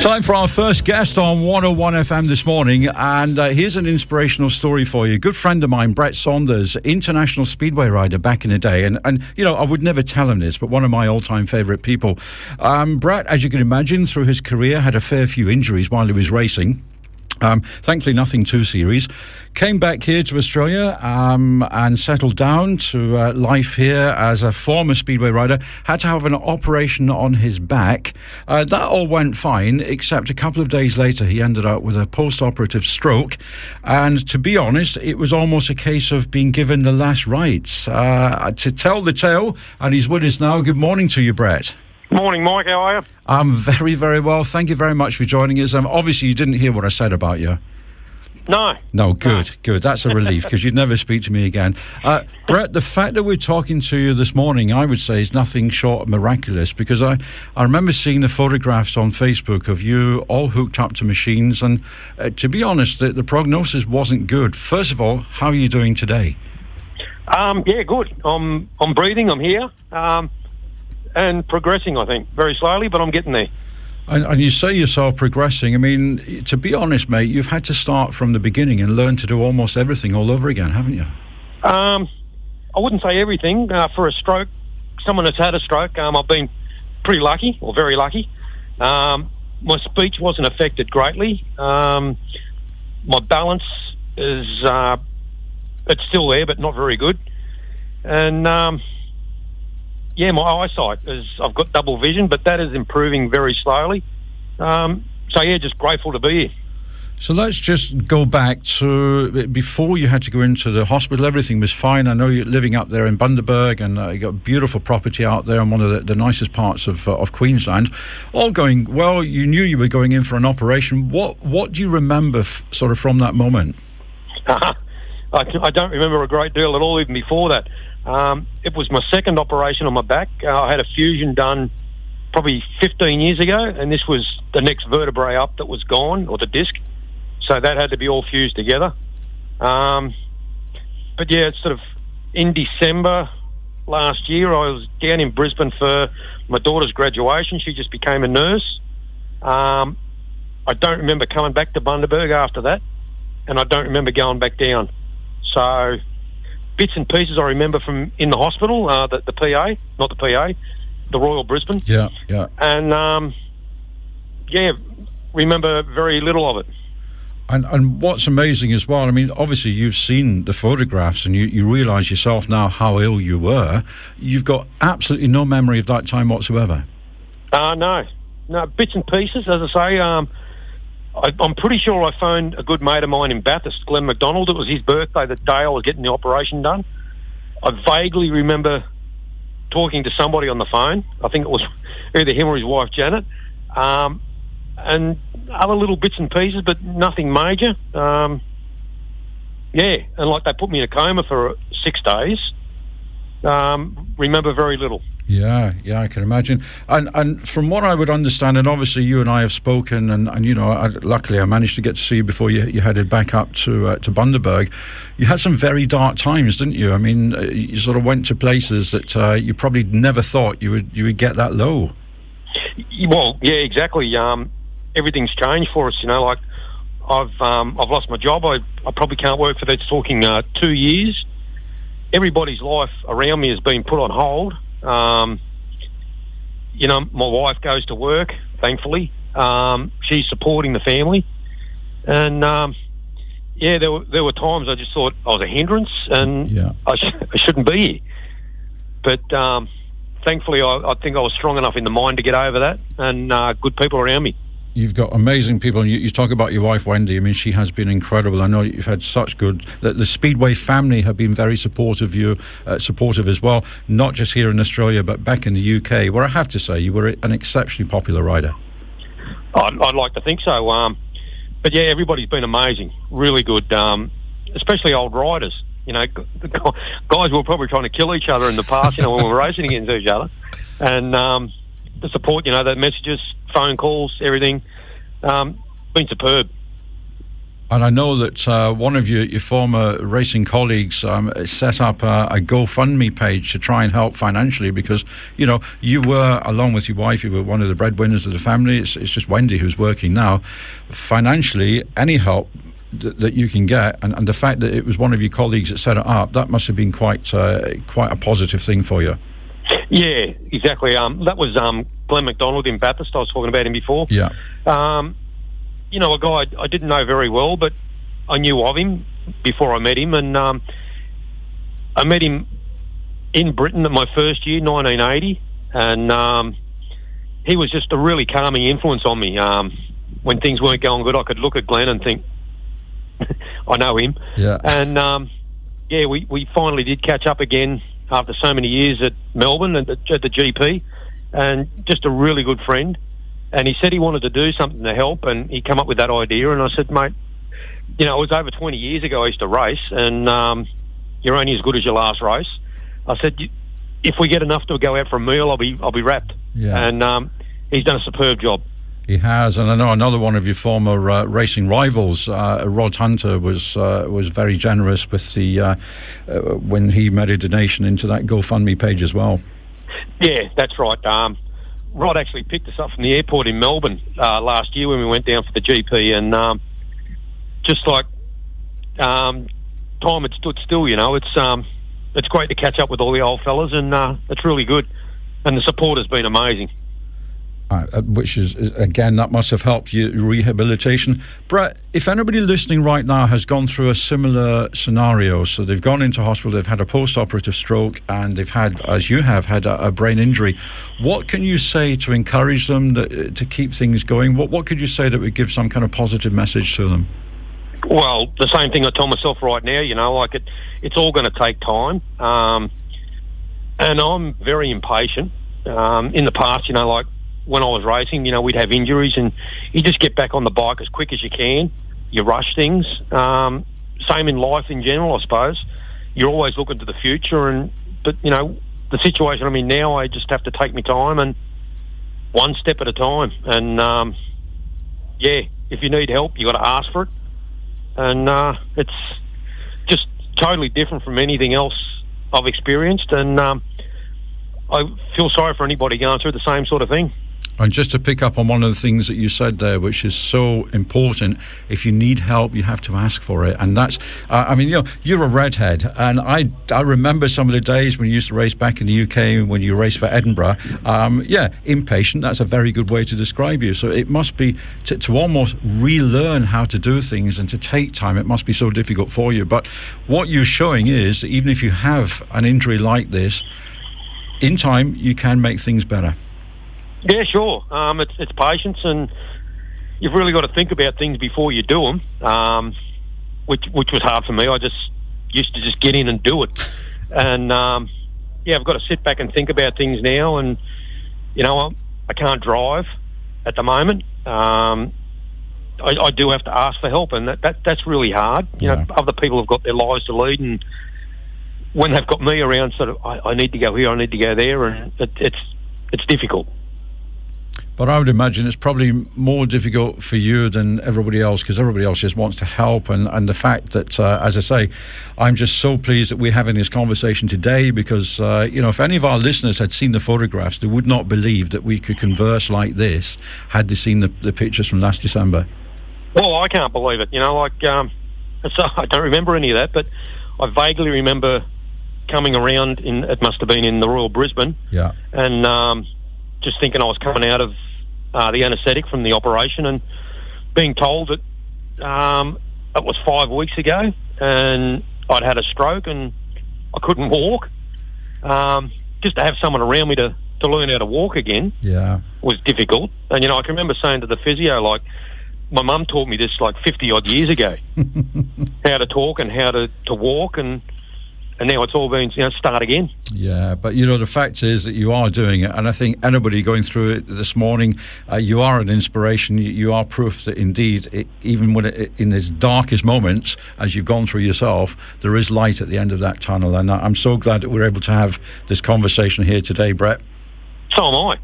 Time for our first guest on 101 FM this morning, and here's an inspirational story for you. Good friend of mine, Brett Saunders, international Speedway rider back in the day, and you know, I would never tell him this, but one of my all-time favourite people. Brett, as you can imagine, through his career, had a fair few injuries while he was racing. Thankfully, nothing too serious. Came back here to Australia and settled down to life here as a former Speedway rider. Had to have an operation on his back. That all went fine, except a couple of days later, he ended up with a post-operative stroke. And to be honest, it was almost a case of being given the last rites. To tell the tale, and he's with us now. Good morning to you, Brett. Morning, Mike. How are you? I'm very, very well. Thank you very much for joining us. Obviously, you didn't hear what I said about you. No. No, good. That's a relief, because you'd never speak to me again. Brett, the fact that we're talking to you this morning, I would say, is nothing short of miraculous, because I remember seeing the photographs on Facebook of you all hooked up to machines, and to be honest, the prognosis wasn't good. First of all, how are you doing today? Yeah, good. I'm breathing. I'm here. And progressing, I think, very slowly, but I'm getting there. And you say yourself progressing. I mean, to be honest, mate, you've had to start from the beginning and learn to do almost everything all over again, haven't you? I wouldn't say everything. For a stroke, someone that's had a stroke, I've been pretty lucky, or very lucky. My speech wasn't affected greatly. My balance is it's still there, but not very good. And yeah, my eyesight is, I've got double vision, but that is improving very slowly. So yeah, just grateful to be here. So let's just go back to before you had to go into the hospital. Everything was fine. I know you're living up there in Bundaberg, and you got a beautiful property out there in one of the nicest parts of Queensland. All going well. You knew you were going in for an operation. What do you remember sort of from that moment? I don't remember a great deal at all, even before that. It was my second operation on my back. I had a fusion done probably 15 years ago, and this was the next vertebrae up that was gone, or the disc. So that had to be all fused together. But yeah, it's sort of in December last year, I was down in Brisbane for my daughter's graduation. She just became a nurse. I don't remember coming back to Bundaberg after that, and I don't remember going back down. So bits and pieces I remember from in the hospital, the PA, not the PA, the Royal Brisbane. Yeah. And, yeah, remember very little of it. And what's amazing as well, I mean, obviously you've seen the photographs and you realise yourself now how ill you were. You've got absolutely no memory of that time whatsoever. No, bits and pieces, as I say. I'm pretty sure I phoned a good mate of mine in Bathurst, Glenn McDonald. It was his birthday the day I was getting the operation done. I vaguely remember talking to somebody on the phone. I think it was either him or his wife, Janet. And other little bits and pieces, but nothing major. Yeah, and like they put me in a coma for 6 days. Remember very little. Yeah, I can imagine. And from what I would understand, and obviously you and I have spoken, and you know, luckily I managed to get to see you before you headed back up to Bundaberg. You had some very dark times, didn't you? I mean, you sort of went to places that you probably never thought you would get that low. Well, yeah, exactly. Everything's changed for us. You know, like I've lost my job. I probably can't work for that's talking 2 years. Everybody's life around me has been put on hold. You know, my wife goes to work, thankfully. She's supporting the family. And, yeah, there were times I just thought I was a hindrance and I shouldn't be here. But thankfully, I think I was strong enough in the mind to get over that, and good people around me. You've got amazing people, and you talk about your wife, Wendy. I mean, she has been incredible. I know you've had such good... The Speedway family have been very supportive as well, not just here in Australia, but back in the UK, where I have to say you were an exceptionally popular rider. I'd like to think so. But yeah, everybody's been amazing, really good, especially old riders. You know, the guys were probably trying to kill each other in the past, you know, when we were racing against each other. And the support, you know, the messages, phone calls, everything, been superb. And I know that one of your former racing colleagues set up a GoFundMe page to try and help financially because, you know, you were, along with your wife, you were one of the breadwinners of the family. It's just Wendy who's working now. Financially, any help that you can get, and the fact that it was one of your colleagues that set it up, that must have been quite a positive thing for you. Yeah, exactly. That was Glenn McDonald in Bathurst. I was talking about him before. Yeah. You know, a guy I didn't know very well, but I knew of him before I met him, and I met him in Britain at my first year, 1980, and he was just a really calming influence on me. When things weren't going good, I could look at Glenn and think, I know him. Yeah. And, we finally did catch up again after so many years at Melbourne at the GP, and just a really good friend. And he said he wanted to do something to help, and he came up with that idea. And I said, mate, you know, it was over 20 years ago I used to race, and you're only as good as your last race. I said, if we get enough to go out for a meal, I'll be wrapped. Yeah. And he's done a superb job. He has, and I know another one of your former racing rivals, Rod Hunter, was very generous with the when he made a donation into that GoFundMe page as well. Yeah, that's right. Rod actually picked us up from the airport in Melbourne last year when we went down for the GP, and just like time had stood still, you know. It's great to catch up with all the old fellas, and it's really good. And the support has been amazing. Which is, again, that must have helped your rehabilitation. Brett, if anybody listening right now has gone through a similar scenario, so they've gone into hospital, they've had a post-operative stroke, and they've had, as you have, had a brain injury, what can you say to encourage them, to keep things going? What could you say that would give some kind of positive message to them? Well, the same thing I tell myself right now, you know, like it's all going to take time. And I'm very impatient. In the past, you know, like, when I was racing, you know, we'd have injuries, and you just get back on the bike as quick as you can. You rush things. Same in life in general, I suppose. You're always looking to the future, but you know, the situation I'm in now, I just have to take my time and one step at a time. And if you need help, you got to ask for it. And it's just totally different from anything else I've experienced, and I feel sorry for anybody going through the same sort of thing. And just to pick up on one of the things that you said there, which is so important, if you need help, you have to ask for it. And that's, I mean, you know, you're a redhead, and I remember some of the days when you used to race back in the UK, when you raced for Edinburgh. Impatient, that's a very good way to describe you. So it must be, to almost relearn how to do things and to take time, it must be so difficult for you. But what you're showing is that even if you have an injury like this, in time, you can make things better. Yeah, sure. It's patience, and you've really got to think about things before you do them, which was hard for me. I just used to just get in and do it. And, I've got to sit back and think about things now. And, you know, I can't drive at the moment. I do have to ask for help, and that's really hard. You know, other people have got their lives to lead, and when they've got me around, sort of, I need to go here, I need to go there, and it's difficult. But I would imagine it's probably more difficult for you than everybody else, because everybody else just wants to help. And the fact that, as I say, I'm just so pleased that we're having this conversation today, because, if any of our listeners had seen the photographs, they would not believe that we could converse like this had they seen the pictures from last December. Well, I can't believe it. You know, like, I don't remember any of that, but I vaguely remember coming around it must have been in the Royal Brisbane. Yeah. And just thinking I was coming out of the anaesthetic from the operation, and being told that it was 5 weeks ago and I'd had a stroke and I couldn't walk. Just to have someone around me to learn how to walk again was difficult. And, you know, I can remember saying to the physio, like, my mum taught me this like 50-odd years ago, how to talk and how to walk, and now it's all been, start again. Yeah, but, the fact is that you are doing it, and I think anybody going through it this morning, you are an inspiration. You are proof that indeed, even when in its darkest moments, as you've gone through yourself, there is light at the end of that tunnel, and I'm so glad that we're able to have this conversation here today, Brett. So am I.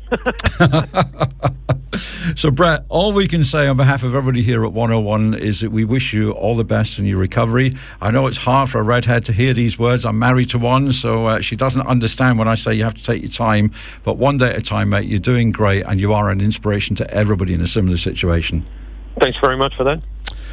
So, Brett, all we can say on behalf of everybody here at 101 is that we wish you all the best in your recovery. I know it's hard for a redhead to hear these words. I'm married to one, so she doesn't understand when I say you have to take your time. But one day at a time, mate, you're doing great, and you are an inspiration to everybody in a similar situation. Thanks very much for that.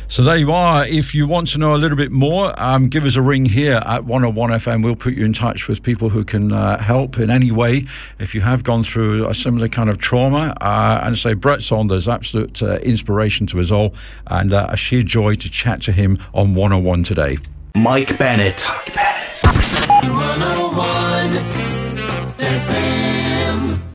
So there you are. If you want to know a little bit more, give us a ring here at 101 FM. We'll put you in touch with people who can help in any way if you have gone through a similar kind of trauma. And say Brett Saunders, absolute inspiration to us all, and a sheer joy to chat to him on 101 today. Mike Bennett. 101 FM.